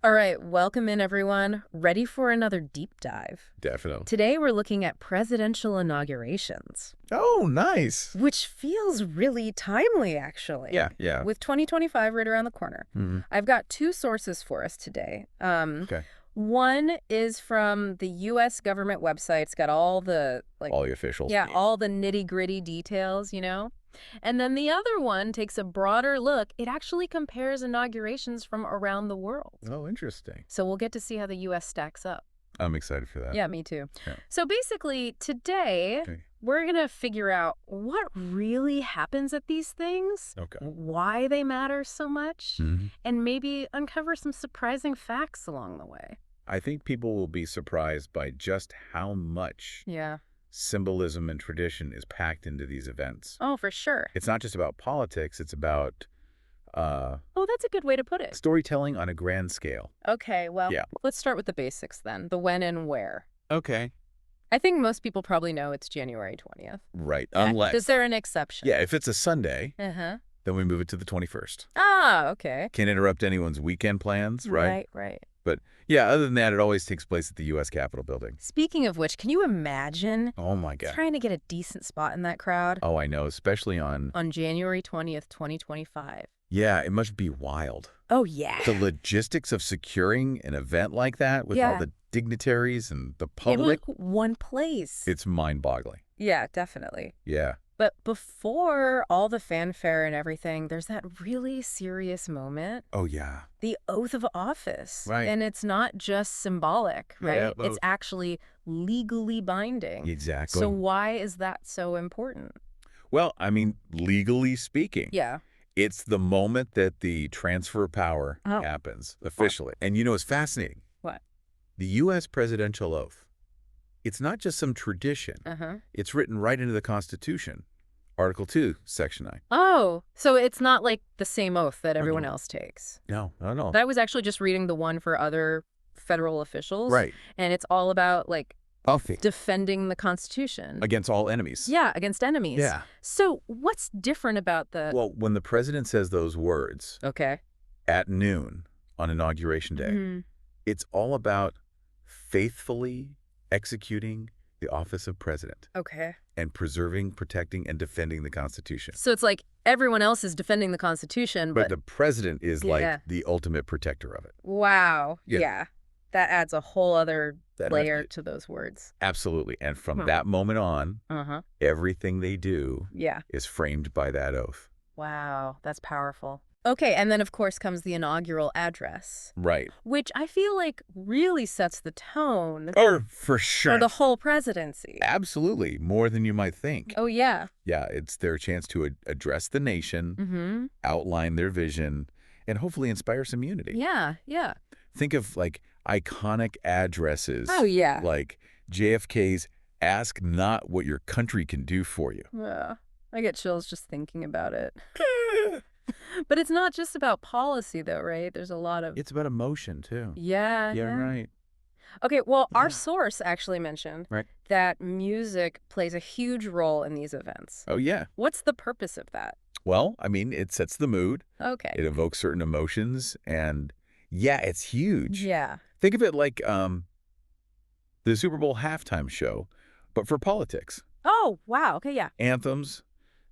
All right, welcome in, everyone. Ready for another deep dive? Definitely. Today, we're looking at presidential inaugurations, Oh, nice. which feels really timely, actually. Yeah. With 2025 right around the corner. Hmm. I've got two sources for us today. Okay. One is from the U.S. government website. It's got all the, All the officials. yeah, all the nitty-gritty details, you know? And then the other one takes a broader look. It actually compares inaugurations from around the world. Oh, interesting. So we'll get to see how the U.S. stacks up. I'm excited for that. Yeah, me too. Yeah. So basically, today, Okay. we're going to figure out what really happens at these things, Okay. why they matter so much, Hmm. and maybe uncover some surprising facts along the way. I think people will be surprised by just how much Yeah. symbolism and tradition is packed into these events. Oh, for sure. It's not just about politics, it's about Oh, that's a good way to put it. storytelling on a grand scale. Okay, well, Yeah. let's start with the basics then, the when and where. Okay. I think most people probably know it's January 20th. Right. Okay. Unless. Is there an exception? Yeah, if it's a Sunday, Uh-huh. then we move it to the 21st. Ah, okay. Can't interrupt anyone's weekend plans, right? Right. But yeah, other than that, it always takes place at the U.S. Capitol building. Speaking of which, can you imagine Oh, my God. trying to get a decent spot in that crowd Oh, I know, especially on... on January 20th, 2025? Yeah, it must be wild. Oh, yeah. The logistics of securing an event like that with all Yeah. the dignitaries and the In public, like one place. it's mind-boggling. Yeah, definitely. Yeah. But before all the fanfare and everything, there's that really serious moment, Oh, yeah. the oath of office. Right. And it's not just symbolic, right? Yeah, It's oath. actually legally binding. Exactly. So why is that so important? Well, I mean, legally speaking, Yeah. it's the moment that the transfer of power Oh. happens officially. And you know, it's fascinating. What? The U.S. presidential oath, it's not just some tradition. Uh-huh. It's written right into the Constitution. Article 2, Section 9. Oh, so it's not like the same oath that everyone no. else takes. No. I was actually just reading the one for other federal officials. Right. And it's all about, like, Oathing. defending the Constitution. Against all enemies. Yeah, against enemies. Yeah. So what's different about the... Well, when the president says those words Okay. at noon on Inauguration Day, Mhm. it's all about faithfully executing the office of president Okay. and preserving, protecting, and defending the Constitution. So it's like everyone else is defending the Constitution, But but... the president is Yeah. like the ultimate protector of it. Wow. Yeah. Yeah. That adds a whole other That- layer to those words. Absolutely. And from Huh. that moment on, Uh-huh. everything they do Yeah. is framed by that oath. Wow. That's powerful. Okay, and then, of course, comes the inaugural address, Right. which I feel like really sets the tone Or for sure. for the whole presidency. Absolutely. More than you might think. Oh, yeah. Yeah, it's their chance to address the nation, Mm-hmm. outline their vision, and hopefully inspire some unity. Yeah. Think of, like, iconic addresses. Oh, yeah. Like JFK's "Ask not what your country can do for you." Yeah. I get chills just thinking about it. But it's not just about policy, though, right? There's a lot of... It's about emotion, too. Yeah. Right. Okay, well, our Yeah. source actually mentioned Right. that music plays a huge role in these events. Oh, yeah. What's the purpose of that? Well, I mean, it sets the mood. Okay. It evokes certain emotions, and yeah, it's huge. Yeah. Think of it like the Super Bowl halftime show, but for politics. Oh, wow. Okay, yeah. Anthems,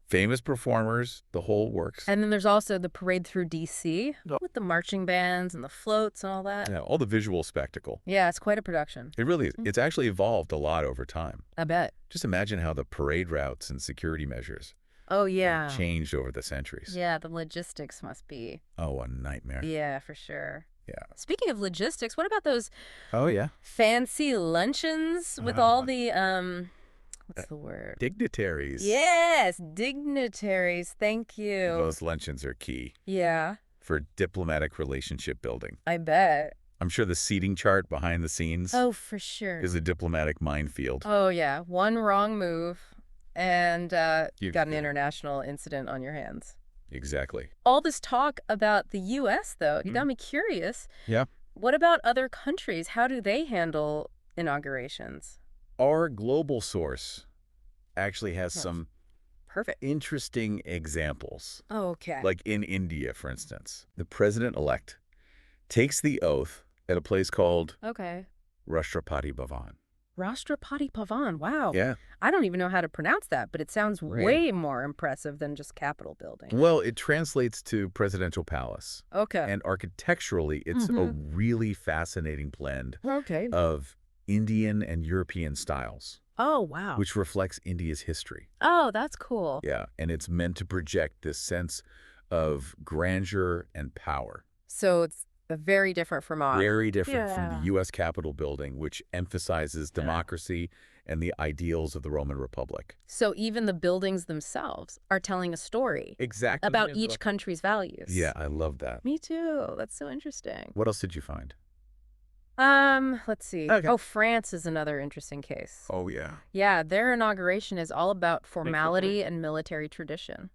famous performers, the whole works. And then there's also the parade through D.C. Oh. with the marching bands and the floats and all that. Yeah, all the visual spectacle. Yeah, it's quite a production. It really is. It's actually evolved a lot over time. I bet. Just imagine how the parade routes and security measures Oh, have yeah. changed over the centuries. Yeah, the logistics must be. Oh, a nightmare. Yeah, for sure. Yeah. Speaking of logistics, what about those Oh, yeah. fancy luncheons with all the, what's the word? Dignitaries. Yes, dignitaries. Thank you. Those luncheons are key Yeah, for diplomatic relationship building. I bet. I'm sure the seating chart behind the scenes Oh, for sure. is a diplomatic minefield. Oh, yeah. One wrong move, and You've got an international incident on your hands. Exactly. All this talk about the U.S., though, you got me curious. Yeah. What about other countries? How do they handle inaugurations? Our global source actually has Yes. some Perfect. interesting examples. Okay. Like in India, for instance, the president-elect takes the oath at a place called Okay. Rashtrapati Bhavan. Rashtrapati Bhavan. Wow. Yeah. I don't even know how to pronounce that, but it sounds Right. way more impressive than just Capitol building. Well, it translates to Presidential Palace. Okay. And architecturally, it's a really fascinating blend Okay. of Indian and European styles, Oh, wow. which reflects India's history. Oh, that's cool. Yeah, and it's meant to project this sense of grandeur and power. So it's very different from ours. Very different from Yeah. the U.S. Capitol building, which emphasizes democracy and the ideals of the Roman Republic. So even the buildings themselves are telling a story Exactly. about each country's values. Yeah, I love that. Me too. That's so interesting. What else did you find? Let's see. Okay. Oh, France is another interesting case. Oh, yeah. Yeah, their inauguration is all about formality and military tradition.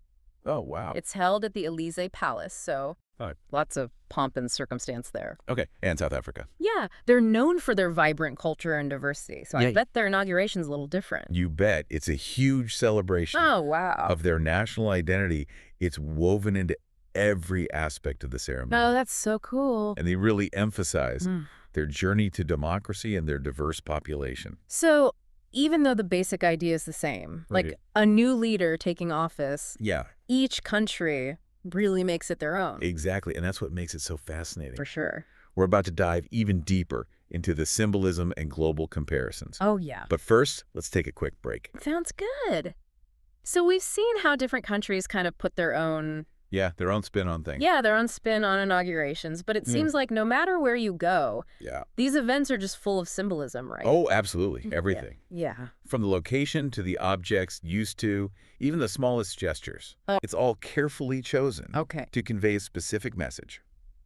Oh, wow. It's held at the Élysée Palace, so Oh. lots of pomp and circumstance there. Okay, and South Africa. Yeah, they're known for their vibrant culture and diversity, so Yeah. I bet their inauguration's a little different. You bet. It's a huge celebration Oh, wow. of their national identity. It's woven into every aspect of the ceremony. Oh, that's so cool. And they really emphasize Mm. their journey to democracy and their diverse population. So even though the basic idea is the same, Right. like a new leader taking office, Yeah, each country really makes it their own. exactly. And that's what makes it so fascinating. For sure. We're about to dive even deeper into the symbolism and global comparisons. Oh, yeah. But first, let's take a quick break. Sounds good. So we've seen how different countries kind of put their own, Yeah, their own spin on things. their own spin on inaugurations, but it seems like no matter where you go, Yeah. these events are just full of symbolism, right? Oh, absolutely. Everything. Yeah. From the location to the objects used to, even the smallest gestures. It's all carefully chosen Okay. to convey a specific message.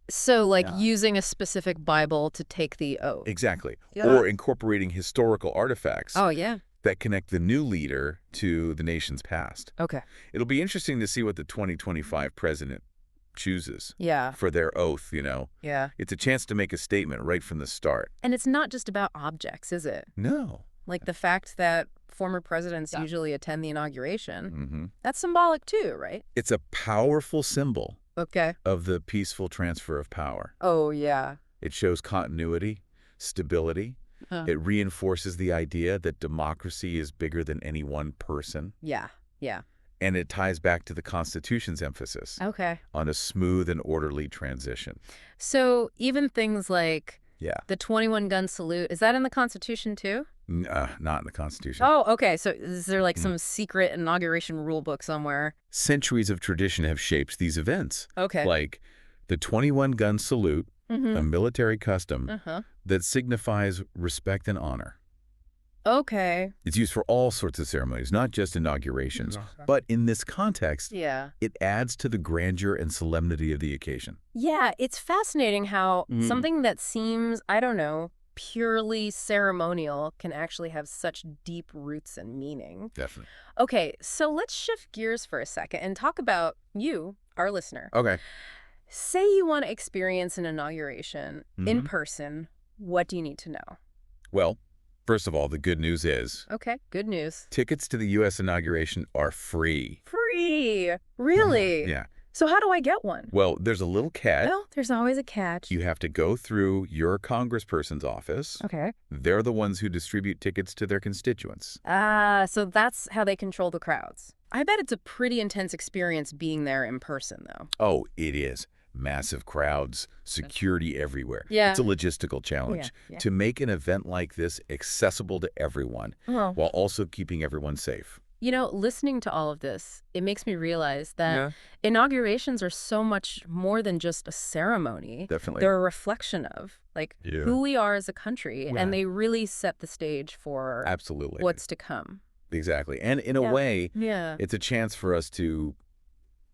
So like Yeah. using a specific Bible to take the oath. Exactly. Yeah. Or incorporating historical artifacts Oh, yeah. that connect the new leader to the nation's past. Okay. It'll be interesting to see what the 2025 president chooses Yeah. for their oath, you know. Yeah. It's a chance to make a statement right from the start. And it's not just about objects, is it? No. Like the fact that former presidents usually attend the inauguration, Mm-hmm. that's symbolic too, right? It's a powerful symbol Okay. of the peaceful transfer of power. Oh, yeah. It shows continuity, stability. It reinforces the idea that democracy is bigger than any one person. Yeah. Yeah. And it ties back to the Constitution's emphasis Okay. on a smooth and orderly transition. So even things like Yeah. the 21-gun salute, is that in the Constitution too? Not in the Constitution. Oh, okay. So is there like some secret inauguration rule book somewhere? Centuries of tradition have shaped these events. Okay. Like the 21-gun salute, a military custom Uh-huh. that signifies respect and honor. Okay. It's used for all sorts of ceremonies, not just inaugurations. But in this context, Yeah. it adds to the grandeur and solemnity of the occasion. Yeah, it's fascinating how something that seems, I don't know, purely ceremonial can actually have such deep roots and meaning. Definitely. Okay, so let's shift gears for a second and talk about you, our listener. Okay. Say you want to experience an inauguration in person, what do you need to know? Well, first of all, the good news is Okay, good news. tickets to the U.S. inauguration are free. Free! Really? Yeah. So how do I get one? Well, there's a little catch. Well, there's always a catch. You have to go through your congressperson's office. Okay. They're the ones who distribute tickets to their constituents. So that's how they control the crowds. I bet it's a pretty intense experience being there in person, though. Oh, it is. Massive crowds, security everywhere. Yeah. It's a logistical challenge Yeah. to make an event like this accessible to everyone Oh. while also keeping everyone safe. You know, listening to all of this, it makes me realize that inaugurations are so much more than just a ceremony. Definitely. They're a reflection of, like, Yeah. who we are as a country, Yeah. and they really set the stage for Absolutely. what's to come. Exactly. And in a Yeah. way, Yeah. it's a chance for us to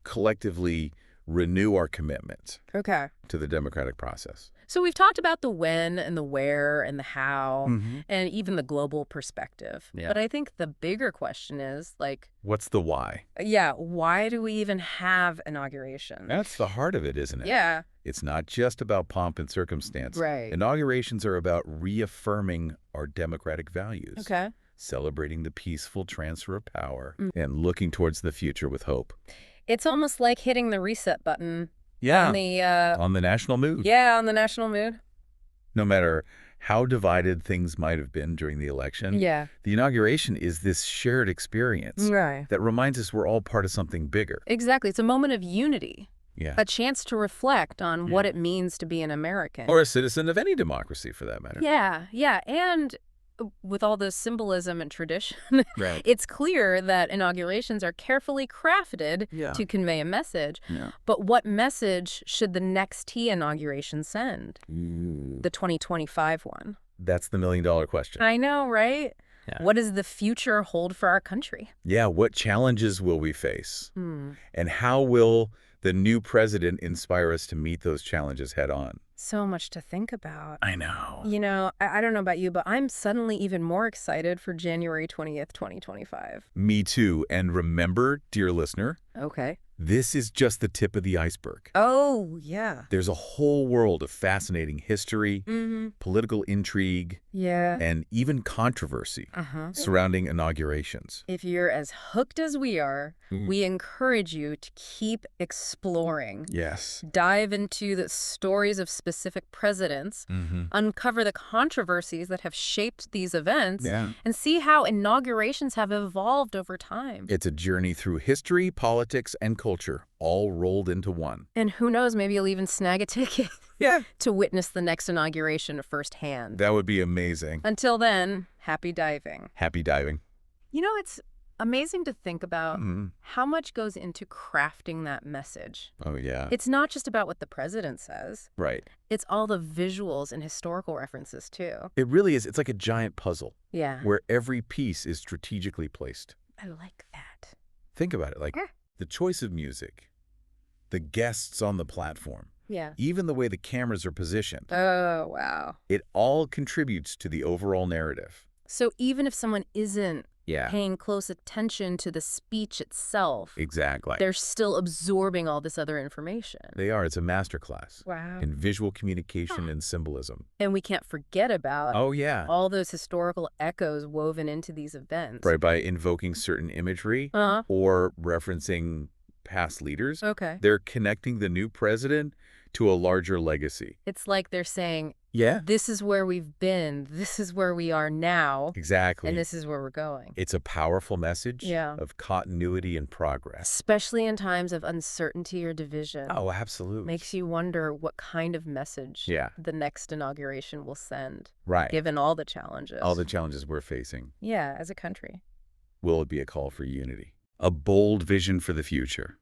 collectively renew our commitment Okay. to the democratic process. So we've talked about the when and the where and the how Mm-hmm. and even the global perspective. Yeah. But I think the bigger question is, like, What's the why? why do we even have inauguration? That's the heart of it, isn't it? Yeah. It's not just about pomp and circumstance. Right. Inaugurations are about reaffirming our democratic values, Okay. celebrating the peaceful transfer of power, and looking towards the future with hope. It's almost like hitting the reset button Yeah. On the, On the national mood. yeah, on the national mood. No matter how divided things might have been during the election, Yeah. the inauguration is this shared experience Right. that reminds us we're all part of something bigger. Exactly. It's a moment of unity, Yeah. a chance to reflect on what it means to be an American. Or a citizen of any democracy, for that matter. Yeah, yeah. And with all the symbolism and tradition, Right. it's clear that inaugurations are carefully crafted Yeah. to convey a message. Yeah. But what message should the next T inauguration send? The 2025 one. That's the million-dollar question. I know, right? Yeah. What does the future hold for our country? Yeah, what challenges will we face? Hmm. And how will the new president inspire us to meet those challenges head on? So much to think about. I know. You know, I don't know about you, but I'm suddenly even more excited for January 20th, 2025. Me too. And remember, dear listener, Okay. this is just the tip of the iceberg. Oh, yeah. There's a whole world of fascinating history, Mm-hmm. political intrigue, Yeah. and even controversy Uh-huh. surrounding inaugurations. If you're as hooked as we are, we encourage you to keep exploring. Yes. Dive into the stories of specific presidents, uncover the controversies that have shaped these events, Yeah. and see how inaugurations have evolved over time. It's a journey through history, politics, and culture, all rolled into one. And who knows, maybe you'll even snag a ticket Yeah. to witness the next inauguration firsthand. That would be amazing. Until then, happy diving. Happy diving. You know, it's amazing to think about Mhm. how much goes into crafting that message. Oh, yeah. It's not just about what the president says. Right. It's all the visuals and historical references, too. It really is. It's like a giant puzzle Yeah. where every piece is strategically placed. I like that. Think about it. Like Yeah. the choice of music, the guests on the platform, Yeah. even the way the cameras are positioned. Oh, wow. It all contributes to the overall narrative. So even if someone isn't Yeah. paying close attention to the speech itself, Exactly. they're still absorbing all this other information. They are. It's a masterclass Wow. in visual communication and symbolism. And we can't forget about Oh, yeah. all those historical echoes woven into these events. Right, by invoking certain imagery Uh-huh. or referencing past leaders, Okay. they're connecting the new president to a larger legacy. It's like they're saying, Yeah. this is where we've been, this is where we are now, Exactly. and this is where we're going. It's a powerful message Yeah. of continuity and progress. Especially in times of uncertainty or division. Oh, absolutely. Makes you wonder what kind of message Yeah. the next inauguration will send, Right. given all the challenges. All the challenges we're facing. Yeah, as a country. Will it be a call for unity? A bold vision for the future?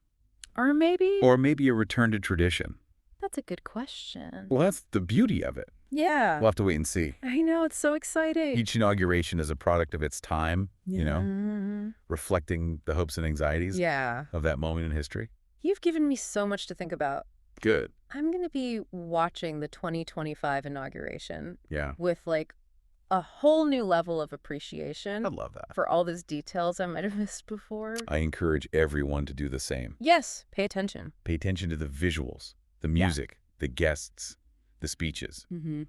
Or maybe... Or maybe a return to tradition? That's a good question. Well, that's the beauty of it. Yeah. We'll have to wait and see. I know, it's so exciting. Each inauguration is a product of its time, you know, Mhm. reflecting the hopes and anxieties Yeah. of that moment in history. You've given me so much to think about. Good. I'm going to be watching the 2025 inauguration Yeah. with like a whole new level of appreciation I love that. for all those details I might have missed before. I encourage everyone to do the same. Yes, pay attention. Pay attention to the visuals, the music, the guests, the speeches. Mm-hmm.